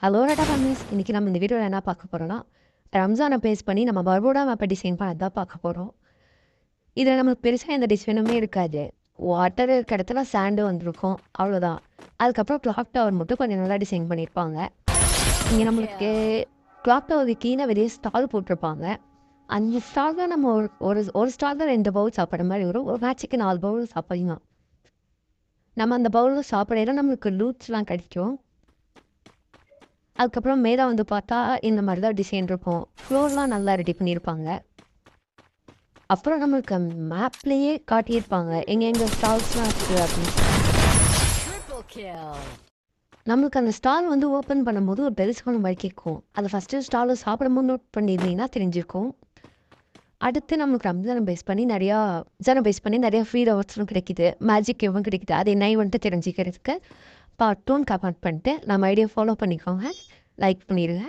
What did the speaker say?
Hello Tata families, இன்னைக்கு நம்ம இந்த வீடியோவில் என்ன பார்க்க போகிறோம்னா, ரம்ஜானை பேஸ் பண்ணி நம்ம பரோடா மேப்பை டிசைன் பண்ண தான் பார்க்க போகிறோம். இதில் நமக்கு பெருசாக எந்த டிசைனுமே இருக்காது. வாட்டர் இருக்க இடத்துல சாண்டு வந்திருக்கும், அவ்வளோதான். அதுக்கப்புறம் கிளாக் டவர் மட்டும் கொஞ்சம் நல்லா டிசைன் பண்ணியிருப்பாங்க. இங்கே நம்மளுக்கு கிளாக் டவருக்கு கீழே வெளியே ஸ்டால் போட்டிருப்பாங்க. அந்த ஸ்டாலில் நம்ம ஒரு ஸ்டாலில் 2 பவுல் சாப்பிட்ற மாதிரி வரும். ஒரு மேட்சுக்கு 4 பவுல் சாப்பிடலாம். நம்ம அந்த பவுலில் சாப்பிடையில நம்மளுக்கு லூட்ஸ்லாம் கிடைக்கும். அதுக்கப்புறம் மேலே வந்து பார்த்தா இந்த மாதிரி தான் டிசைன் இருக்கும். ஃப்ளோர்லாம் நல்லா ரெடி பண்ணியிருப்பாங்க. அப்புறம் நம்மளுக்கு மேப்லேயே காட்டியிருப்பாங்க எங்கெங்கே ஸ்டால்ஸ்லாம் இருக்குது அப்படின்னு சொல்லி. நம்மளுக்கு அந்த ஸ்டால் வந்து ஓப்பன் பண்ணும்போது ஒரு பெருசான மாதிரி கேட்கும். அதை ஃபஸ்ட்டு ஸ்டாலில் சாப்பிடும்போது நோட் பண்ணியிருந்தீங்கன்னா தெரிஞ்சிருக்கும். அடுத்து நம்மளுக்கு ரம்ஜானை பேஸ் பண்ணி நிறையா ஃப்ரீ ரவர்ஸ்லாம் கிடைக்குது, மேஜிக் எவ்வளோ கிடைக்குது. அது என்ன வந்துட்டு தெரிஞ்சுக்கிறதுக்கு பார்ட் 2 கமெண்ட் பண்ணிட்டு நம்ம ஐடியா ஃபாலோ பண்ணிக்கோங்க, லைக் பண்ணிடுங்க.